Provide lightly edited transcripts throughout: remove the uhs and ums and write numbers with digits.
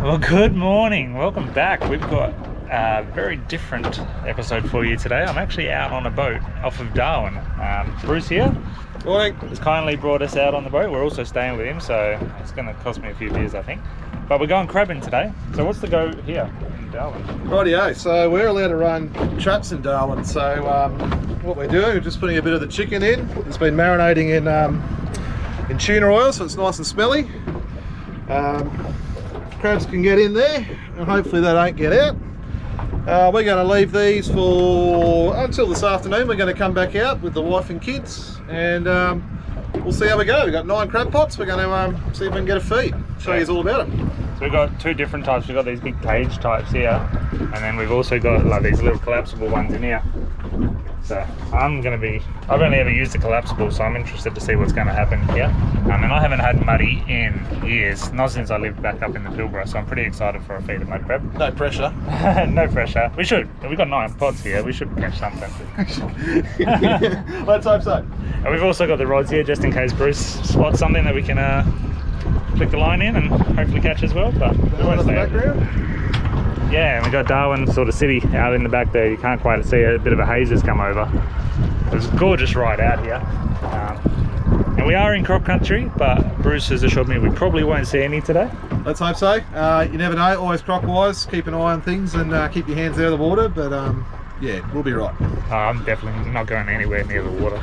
Well, good morning. Welcome back. We've got a very different episode for you today. I'm actually out on a boat off of Darwin. Bruce here Morning. has kindly brought us out on the boat. We're also staying with him, so it's going to cost me a few beers, I think. But we're going crabbing today. So what's the go here in Darwin? Rightio, so we're allowed to run traps in Darwin. So what we're doing, we're just putting a bit of the chicken in. It's been marinating in tuna oil, so it's nice and smelly. Crabs can get in there, and hopefully they don't get out. We're going to leave these for until this afternoon. We're going to come back out with the wife and kids, and we'll see how we go. We've got 9 crab pots. We're going to see if we can get a feed. Show you all about them. So we've got 2 different types. We've got these big cage types here, and then we've also got like these little collapsible ones in here. So I've only ever used the collapsible, so I'm interested to see what's going to happen here. And I haven't had muddy in years, not since I lived back up in the Pilbara, so I'm pretty excited for a feed of mud crab. No pressure. No pressure. We should. We've got 9 pods here. We should catch something. Let's hope so. And we've also got the rods here just in case Bruce spots something that we can flick the line in and hopefully catch as well. But in the background. Yeah, and we got Darwin sort of city out in the back there. You can't quite see a bit of a haze has come over. It was a gorgeous ride out here. And we are in Croc country, but Bruce has assured me we probably won't see any today. Let's hope so. You never know, always croc wise, keep an eye on things and keep your hands out of the water, but yeah, we'll be right. I'm definitely not going anywhere near the water.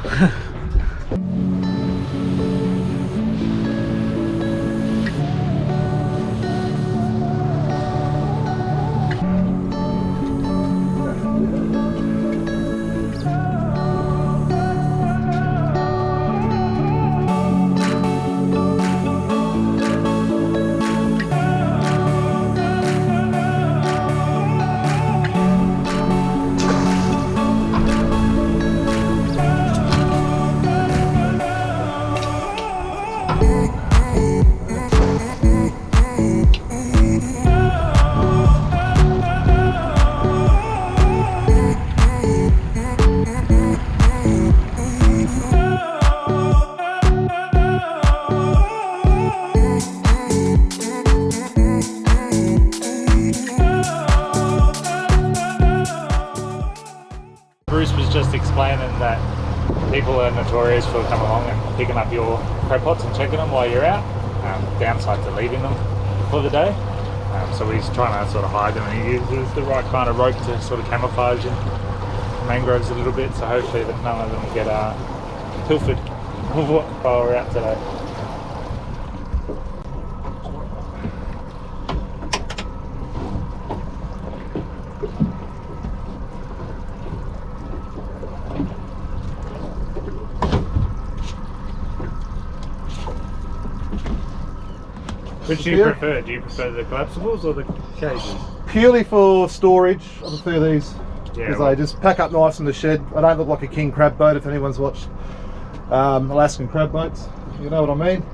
Bruce was just explaining that people are notorious for coming along and picking up your crab pots and checking them while you're out. Downside to leaving them for the day. So he's trying to sort of hide them, and he uses the right kind of rope to sort of camouflage in mangroves a little bit, so hopefully that none of them will get pilfered while we're out today. Which do you prefer? Do you prefer the collapsibles or the cages? Purely for storage, I prefer these because well, they just pack up nice in the shed. I don't look like a king crab boat. If anyone's watched Alaskan crab boats, you know what I mean.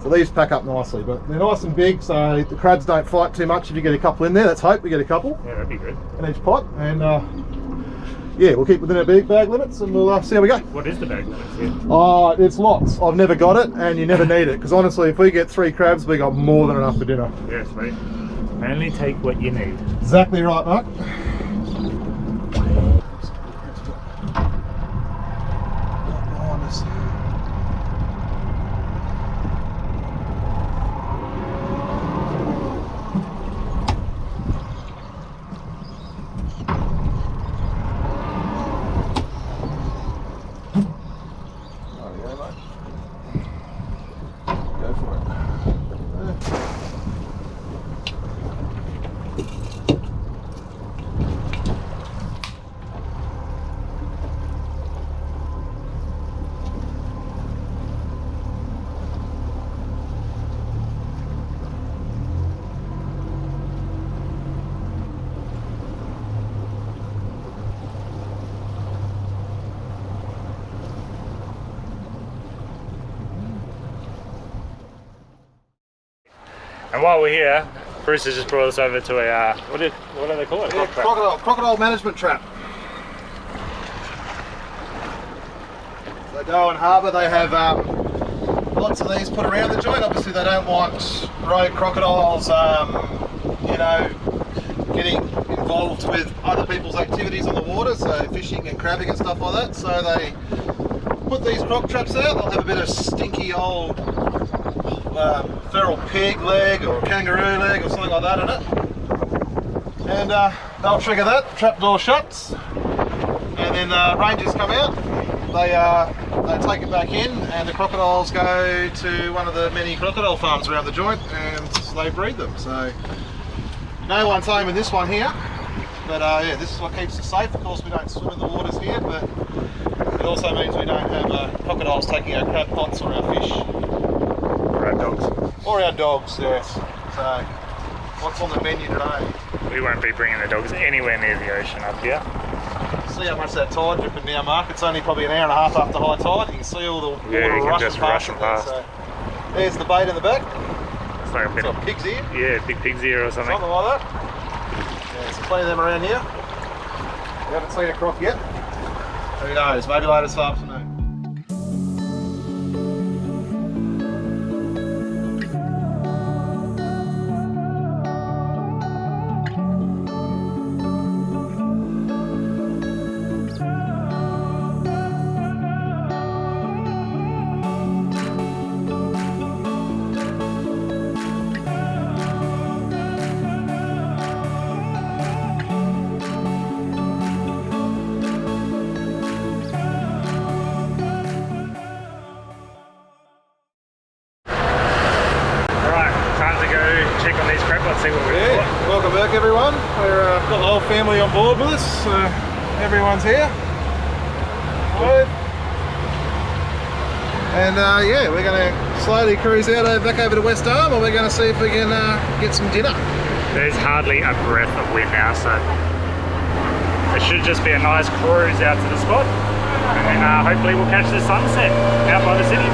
So these pack up nicely, but they're nice and big, so the crabs don't fight too much if you get a couple in there. Let's hope we get a couple. Yeah, that'd be good. In each pot, and yeah, we'll keep within our bag limits, and we'll see how we go. What is the bag limits here? It's lots. I've never got it, and you never need it, because honestly, if we get 3 crabs, we got more than enough for dinner. Yes, mate. Only take what you need. Exactly right, mate. And while we're here, Bruce has just brought us over to a, what do they call it? Yeah, crocodile management trap. So Darwin Harbour, they have lots of these put around the joint. Obviously they don't want rogue crocodiles you know, getting involved with other people's activities on the water, so fishing and crabbing and stuff like that. So they put these croc traps out. They'll have a bit of stinky old feral pig leg or kangaroo leg or something like that in it. And they'll trigger that, trap door shuts, and then rangers come out. They take it back in, and the crocodiles go to one of the many crocodile farms around the joint, and they breed them. So no one's home in this one here, but yeah, this is what keeps us safe. Of course, we don't swim in the waters here, but it also means we don't have crocodiles taking our crab pots or our fish. Or our dogs. Or our dogs, yes. So what's on the menu today? We won't be bringing the dogs anywhere near the ocean up here. See how much that tide dripping now, Mark. It's only probably an hour and a half after high tide. You can see all the water rushing past. So there's the bait in the back. It's like a bit of pig's ear. Yeah, big pig's ear or something. Something like that. Yeah, there's plenty of them around here. We haven't seen a croc yet. Who knows? Maybe later this afternoon. Welcome back, everyone. We've got the whole family on board with us. Everyone's here. Hello. And yeah, we're going to slowly cruise out back over to West Arm, and we're going to see if we can get some dinner. There's hardly a breath of wind now, so it should just be a nice cruise out to the spot, and then hopefully we'll catch the sunset out by the city.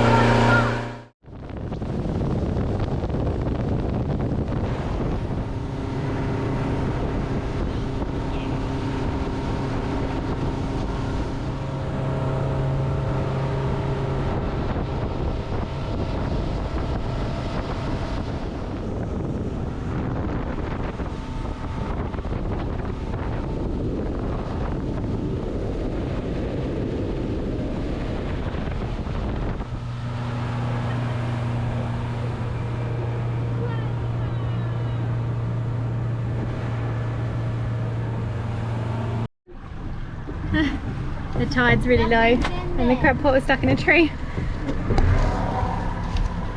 The tide's really low and the crab pot was stuck in a tree.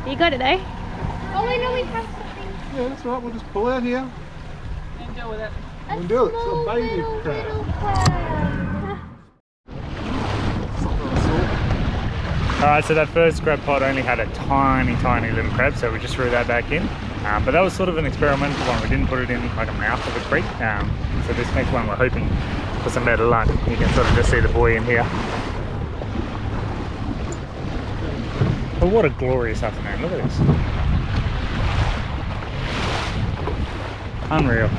You got it though? Oh, I know we have something. Yeah, that's right. We'll just pull out here. And deal with it. We'll do it. It's a baby crab. Alright, so that first crab pot only had a tiny little crab, so we just threw that back in. But that was sort of an experimental one. We didn't put it in like a mouth of a creek. So this next one we're hoping for some better luck. You can sort of just see the buoy in here. But what a glorious afternoon. Look at this. Unreal.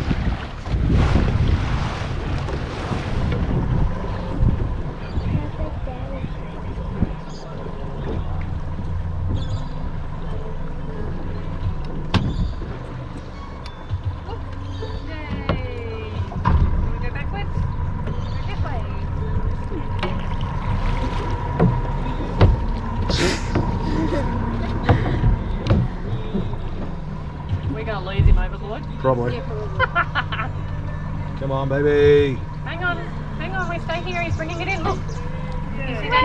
Probably. Come on, baby. Hang on, we stay here. He's bringing it in. Look. Yeah.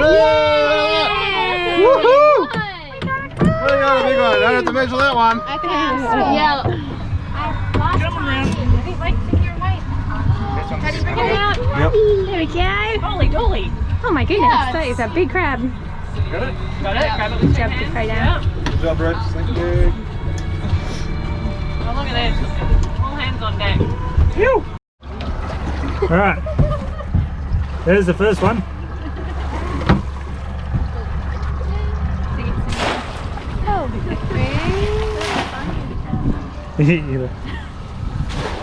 Woohoo! We got a big one. Don't have to measure that one. Okay. Yeah. Come around. Teddy, bring it out. Yep. There we go. Holy dolly. Oh my goodness, that is a big crab. Got it? Got it. Grab it with Jump the tray down. Good job, Rich. Thank you. Oh, look at this. All hands on deck. Phew. Alright. There's the first one.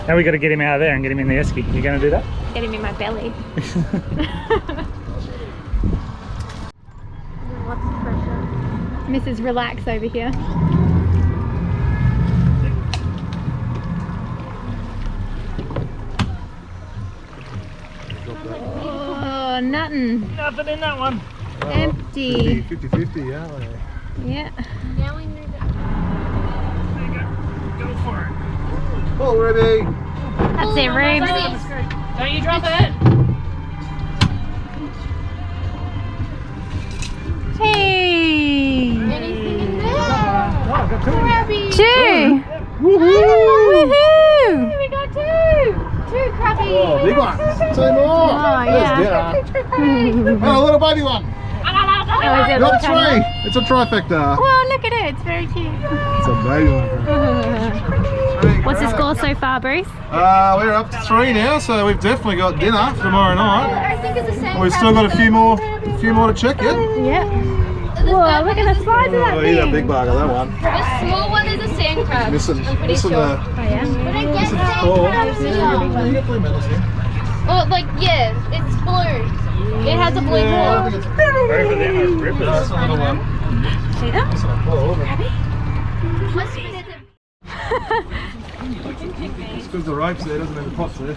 Now we got to get him out of there and get him in the esky. You going to do that? Get him in my belly. Lots of pressure. Mrs. Relax over here. button. Nothing in that one. Empty. 50-50, aren't they? Yeah. Now we move it. There you go. Go for it. All ready. That's it, Rubes. Don't you drop it. Hey! Anything in there? Oh, I've got two. Crabby. 2! Woohoo! Woohoo! We got two crabbies. Oh, big ones. Two more. Oh, yeah. There's dinner. Oh, a little baby one. Oh, is it a Got little tiny three. It's a trifecta. one? Well, look at it. It's very cute. It's a baby one. What's the score so far, Bruce? We're up to 3 now, so we've definitely got dinner for tomorrow night. I think it's the same. We've still got a few more to check yet. Yeah. Whoa, look at the size of that Oh, thing. yeah, big bugger, that one. The small one is a sand crab. Missing I'm pretty sure. the. Oh, yeah? But I guess sand Oh, crabs you got blue medals here. Oh, like, yeah, it's blue. It has a blue Yeah, I claw. think it's Both of them are rippers. That's a little one. See that? That's a claw, but it's because the rope's there, doesn't have the pots there.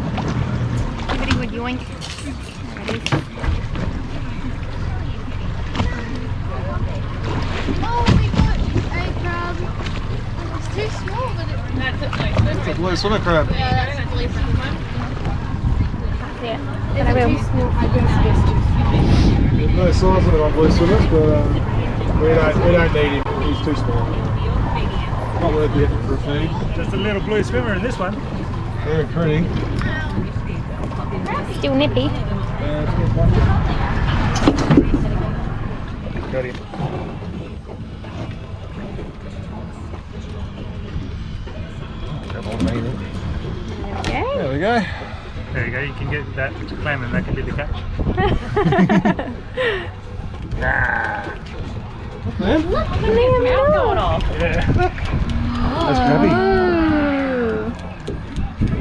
Everybody would yoink. There it is. Oh, we got a crab. It's too small, but It's a blue swimmer crab. yeah, that's a blue one. Yeah. It's I will. too small. I guess There's no size limit on blue swimmers, but we don't need him. He's too small. Not worth the effort for a feed. Just a little blue swimmer in this one. Very pretty. Still nippy. Got him. Okay. There we go. There you go. You can get that clam and that can be the catch. Nah. Going off. Yeah. That's crabby. Oh.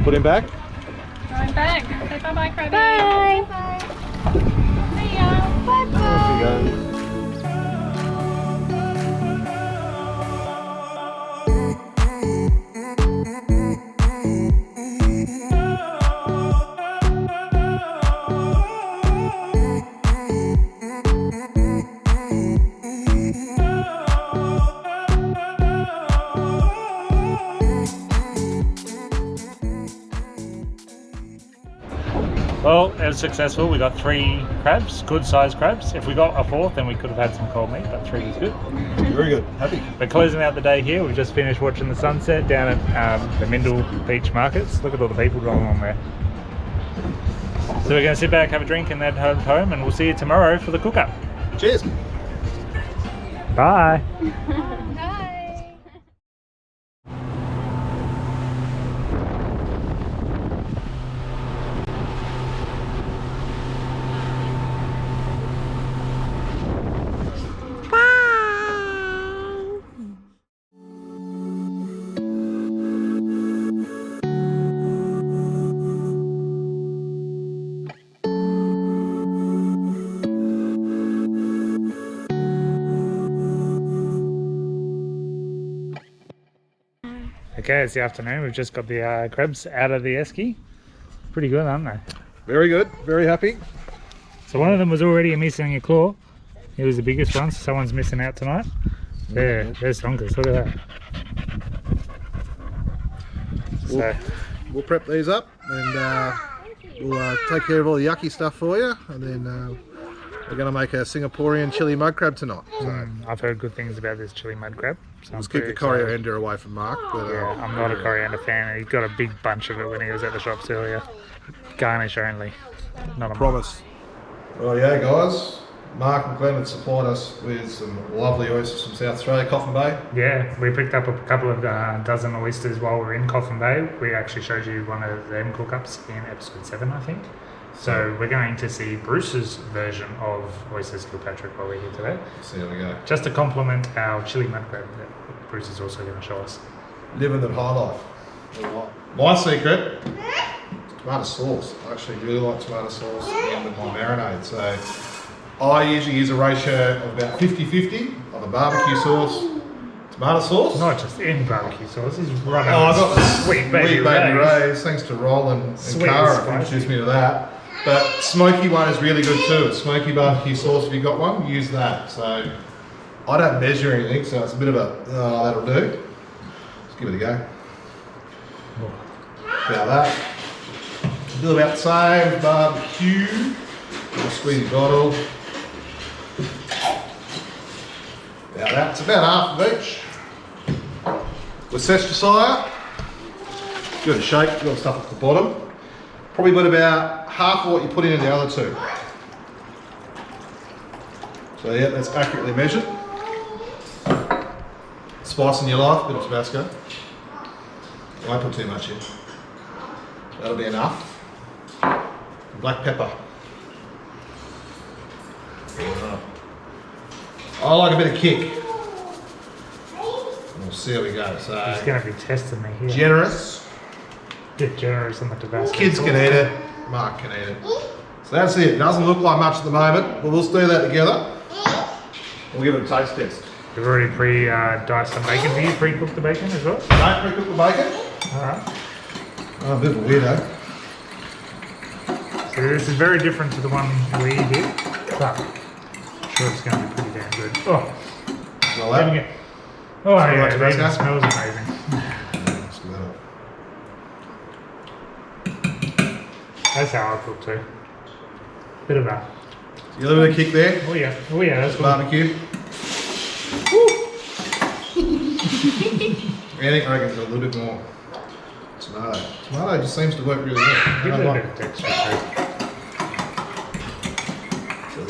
Put him back. Going back. Say bye-bye, crabby. Bye. See ya. Bye-bye. There she goes. Well, it was successful. We got 3 crabs, good sized crabs. If we got a 4th, then we could have had some cold meat, but 3 is good. Very good. Happy. We're closing out the day here. We've just finished watching the sunset down at the Mindle Beach Markets. Look at all the people rolling on there. So we're going to sit back, have a drink, and then head home, and we'll see you tomorrow for the cook-up. Cheers. Bye. Okay, it's the afternoon. We've just got the crabs out of the esky. Pretty good, aren't they? Very good. Very happy. So one of them was already missing a claw. He was the biggest one, so someone's missing out tonight. There, there's Donkers. Look at that. So, We'll prep these up and we'll take care of all the yucky stuff for you, and then we're going to make a Singaporean chili mudcrab tonight. So I've heard good things about this chili mudcrab. So let's keep the coriander away from Mark. But, Yeah, I'm not a coriander fan. He got a big bunch of it when he was at the shops earlier. Garnish only. Not a promise. Well, yeah, guys. Mark and Clement supplied us with some lovely oysters from South Australia, Coffin Bay. Yeah, we picked up a couple of dozen oysters while we were in Coffin Bay. We actually showed you one of them cook-ups in episode 7, I think. So we're going to see Bruce's version of Oysters Kilpatrick while we're here today. See how we go. Just to complement our chili mudcrab that Bruce is also going to show us. Living that high life. My secret, tomato sauce. I actually really like tomato sauce in with my marinade. So I usually use a ratio of about 50-50 of a barbecue sauce Tomato sauce. Not just any barbecue sauce. This is running. Oh, I've got the Sweet Baby Ray's. Thanks to Roland and Sweet Cara and who introduced me to that. But smoky one is really good too. It's smoky barbecue sauce. If you got one, use that. So I don't measure anything, so it's a bit of a that'll do. Let's give it a go. About that. Do about the same barbecue. Squeezy bottle. About that. It's about half of each. Worcestershire. Give it a shake. Got the stuff at the bottom. Probably put about half of what you put in the other two. So yeah, that's accurately measured. Spice in your life, a bit of Tabasco. I won't put too much in. That'll be enough. Black pepper. I like a bit of kick. We'll see how we go. So He's going to be testing me here. generous. Bit generous on the Tabasco. Kids can eat it. Mark can eat it. So that's it. Doesn't look like much at the moment, but we'll stir that together. We'll give it a taste test. We've already diced some bacon. Do you pre-cook the bacon as well? Don't pre-cook the bacon. Alright. Oh, a bit of a weirdo. So this is very different to the one we did. But I'm sure it's going to be pretty damn good. Oh, Well, having that. it. Oh Smell yeah, like it Tabasco? even smells amazing. Let's do that. That's how I cook too. Bit of that. You a little bit of kick there. Oh yeah, that's good. Barbecue. Anything I reckon a little bit more tomato. Tomato just seems to work really well. Give it a bit of texture too.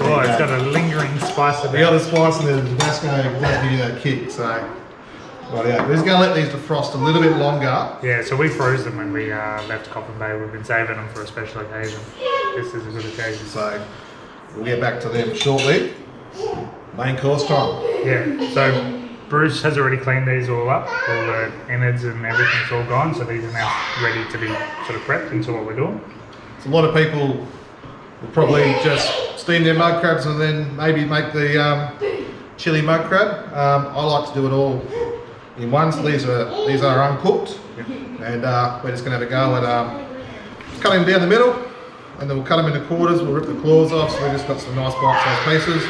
Oh, it's got a lingering spice The about other it. spice and the Tabasco does give you that kick, so right, yeah. We're just going to let these defrost a little bit longer. Yeah, so we froze them when we left Coffin Bay. We've been saving them for a special occasion. This is a good occasion. So we'll get back to them shortly. Main course time. Yeah, so Bruce has already cleaned these all up. All the innards and everything's all gone, so these are now ready to be sort of prepped into what we're doing. So a lot of people will probably just steam their mud crabs and then maybe make the chili mud crab. I like to do it all in one. So these are uncooked, and we're just going to have a go at cutting them down the middle, and then we'll cut them into quarters. We'll rip the claws off, so we just got some nice bite-sized pieces.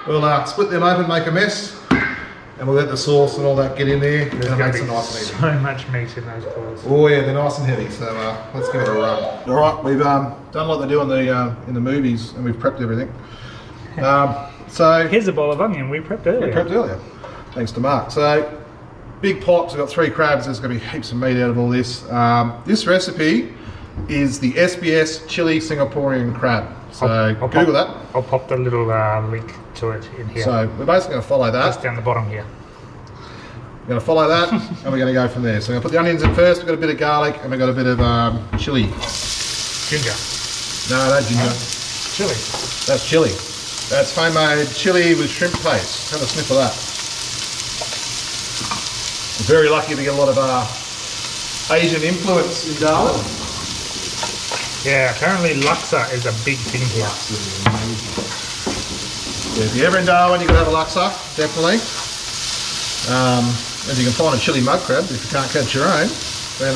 We'll split them open, make a mess, and we'll let the sauce and all that get in there, and There's it going makes to it be nice and easy. so much meat in those claws. Oh yeah, they're nice and heavy, so let's give it a run. All right, we've done what they do in the movies, and we've prepped everything. So Here's a bowl of onion we prepped earlier. we prepped earlier, thanks to Mark. So big pots, we've got 3 crabs. There's going to be heaps of meat out of all this. This recipe is the SBS Chili Singaporean Crab. So I'll Google that. I'll pop the little link to it in here. So we're basically going to follow that. Just down the bottom here. We're going to follow that, and we're going to go from there. So we're going to put the onions in first. We've got a bit of garlic, and we've got a bit of chili. Ginger. No, no ginger. Chili. That's chili. That's homemade chili with shrimp paste. Have a sniff of that. I'm very lucky to get a lot of Asian influence in Darwin. Yeah, apparently laksa is a big thing here. Yeah, if you're ever in Darwin, you've got to have a laksa, definitely. As you can find a chili mud crab, if you can't catch your own, then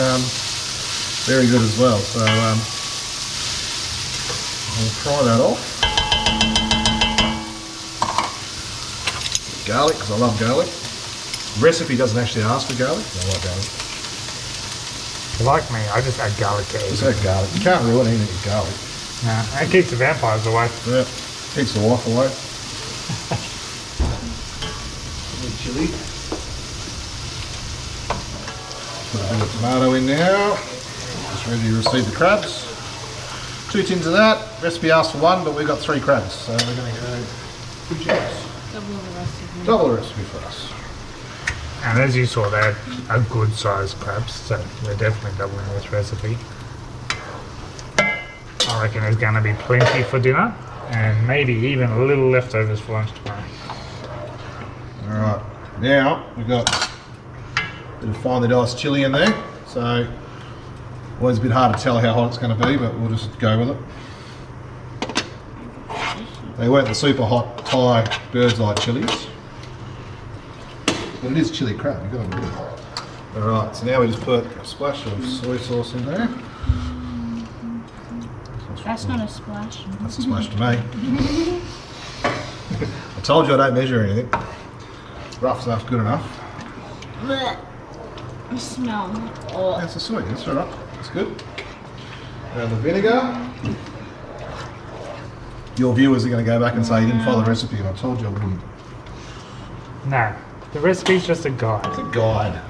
very good as well. So I'll fry that off. Garlic, because I love garlic. The recipe doesn't actually ask for garlic, but I like garlic. Like me, I just add garlic to Just everything. add garlic. You can't ruin anything with garlic. Nah, it keeps the vampires away. Yeah, keeps the wife away. Chili. Put a bit of tomato in now. Just ready to receive the crabs. 2 tins of that. Recipe asks for 1, but we've got 3 crabs, so we're going to go 2 tins. Double the recipe for us. And as you saw, they're a good sized crabs, so we're definitely doubling this recipe. I reckon there's going to be plenty for dinner, and maybe even a little leftovers for lunch tomorrow. Alright, now we've got a bit of finely diced chili in there, so always a bit hard to tell how hot it's going to be, but we'll just go with it. They weren't the super hot Thai bird's eye chilies. But it is chili crab, you've got to admit it. Alright, so now we just put a splash of soy sauce in there. That's not a splash. That's a splash to me. I told you I don't measure anything. Rough enough, good enough. Blech. I smell. Oh. That's a sweet, that's alright. That's good. Now the vinegar. Your viewers are going to go back and say you didn't follow the recipe, and I told you I wouldn't. No, the recipe's just a guide. It's a guide.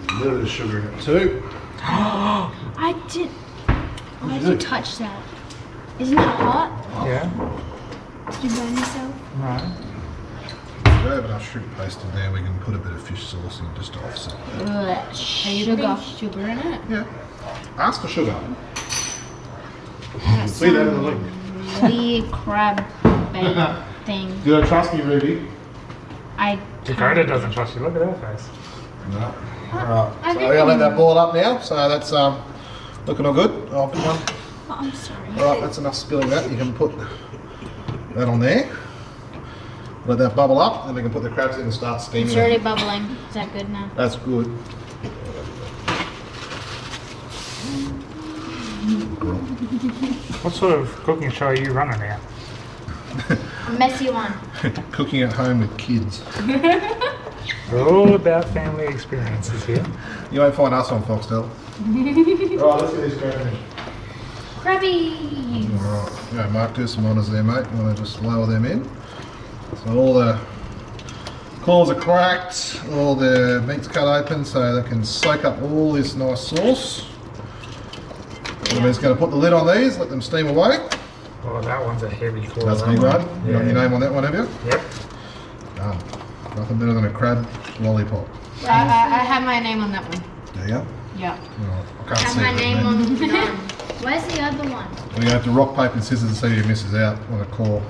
A little bit of sugar in it too. I did. Why you did you do? touch that? Isn't it hot? Yeah? Did you burn yourself? No. If we have enough shrimp paste in there, we can put a bit of fish sauce in just to offset. Sugar in it? Yeah. Ask for sugar. You'll see that in the link. The crab bait thing. You don't trust me, Ruby? I Dakota doesn't trust you. Look at her face. No. Alright, so we're going to let that boil up now. So that's looking all good. I'll put one. Oh, I'm sorry. Alright, that's enough spilling that. You can put that on there. Let that bubble up, and we can put the crabs in and start steaming. It's already bubbling. Is that good now? That's good. What sort of cooking show are you running now? A messy one. Cooking at home with kids. We're all about family experiences here. You won't find us on Foxtel. Right, let's get these crabs in. Crabbies. Alright, yeah, Mark, do some honours there, mate. You want to just lower them in. So all the claws are cracked, all the meat's cut open so they can soak up all this nice sauce. And we're just going to put the lid on these, let them steam away. Oh, that one's a heavy claw. That's me, right? You got your name on that one, have you? Yep. Done. Nothing better than a crab lollipop. I have my name on that one. There you go. Yeah. Oh, I I can't have see my it, name man. on none. Where's the other one? We're going to have to rock, paper and scissors to see who misses out on a claw.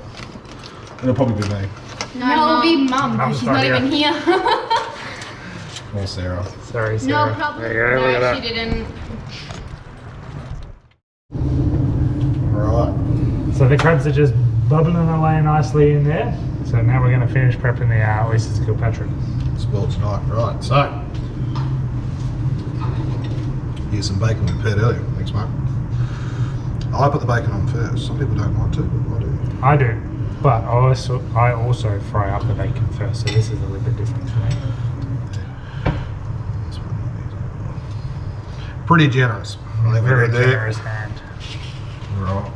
It'll probably be me. No, it'll be Mum, Mum's because she's not not here. even here. Or Sarah. Sorry, Sarah. No problem. There you go, look at No, that. she didn't. Right. So the crabs are just bubbling away nicely in there. So now we're going to finish prepping the Oysters Kilpatrick. Spoiled tonight. Right, so. Here's some bacon we prepared earlier. Thanks, Mark. I put the bacon on first. Some people don't like to, but I do. I do, but I also fry up the bacon first, so this is a little bit different for me. This one. Pretty generous. I think Very we're good there. generous hand. Right.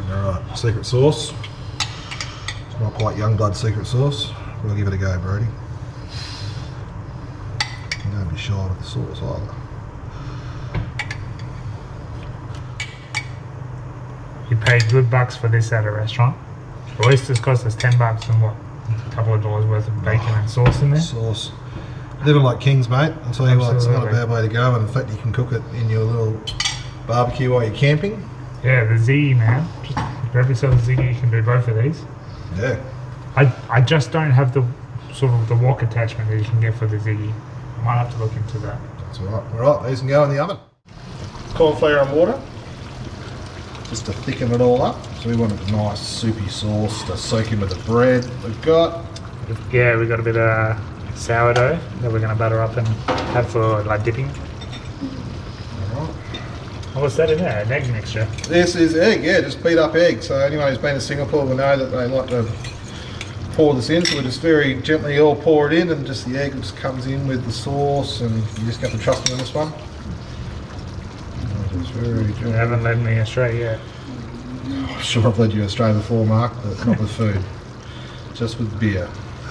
Alright, secret sauce. It's not quite Youngblood secret sauce. We'll give it a go, Brody. You don't be shy with the sauce either. You paid good bucks for this at a restaurant. The oysters cost us $10 and what? A couple of dollars worth of bacon and sauce in there. Sauce. Living like kings, mate. I'll tell you what, it's not a Absolutely. bad way to go. And in fact, you can cook it in your little barbecue while you're camping. Yeah, the ziggy, man. Just grab yourself a ziggy, you can do both of these. Yeah. I just don't have the sort of the wok attachment that you can get for the ziggy. I might have to look into that. That's all right. All right, these can go in the oven. Corn flour and water, just to thicken it all up. So we want a nice soupy sauce to soak in with the bread we've got. Yeah, we got a bit of sourdough that we're going to butter up and have for like dipping. All right. Oh, what's that in there? An egg mixture. This is egg, yeah, just beat up egg. So anyone who's been to Singapore will know that they like to pour this in. So we just very gently all pour it in, and just the egg just comes in with the sauce, and you just got to trust me on this one. Just very You gently. haven't led me astray yet. I'm sure I've led you astray before, Mark, but not with food. Just with beer.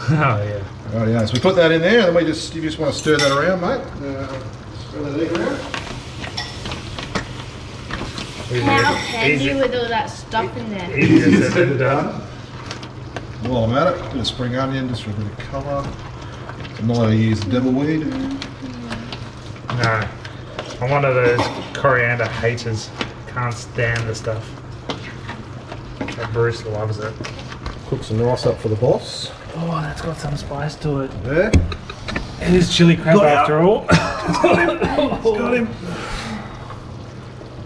Oh yeah. Right, yeah. So we put that in there, and then you just want to stir that around, mate. Stir that egg around. How handy with all that stuff in there. Easier said than done. While I'm at it, a bit of spring onion just for a bit of colour. I'm not allowed to use devil weed. No. I'm one of those coriander haters. Can't stand the stuff. But Bruce loves it. Cook some rice up for the boss. Oh, that's got some spice to it. There. It is chili crab after all. Got him.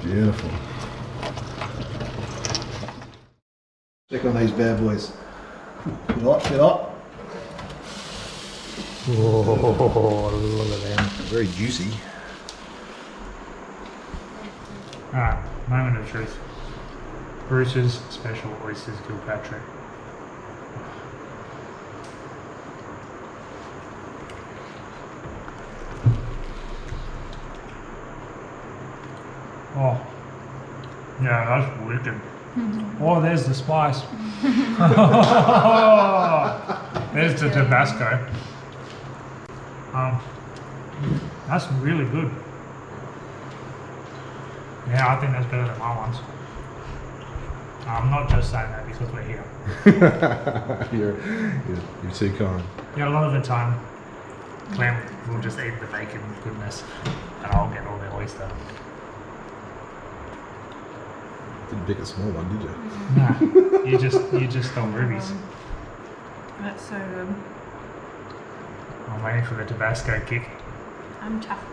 Beautiful. Check on these bad boys. Get hot, get hot. Whoa, look at them. Very juicy. Alright, moment of truth. Bruce's special Oysters Kilpatrick. Oh, yeah, that's wicked. Oh, there's the spice. There's the Tabasco. That's really good. Yeah, I think that's better than my ones. I'm not just saying that because we're here. you're too kind. Yeah, a lot of the time, Clem will just eat the bacon goodness, and I'll get all the oyster. Didn't pick a small one, did you? Nah, you just stole rubies. That's so good. I'm waiting for the Tabasco kick. I'm tough.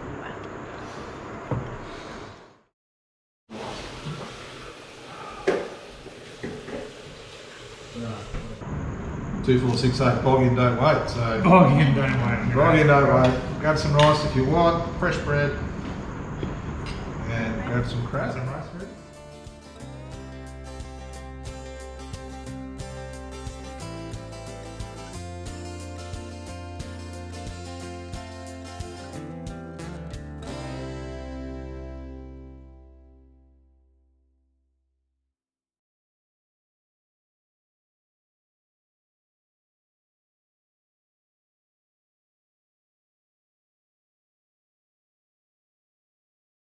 2468 bogging don't wait. So Bogging don't wait. bogging don't wait. Grab some rice if you want, fresh bread, and grab some crab.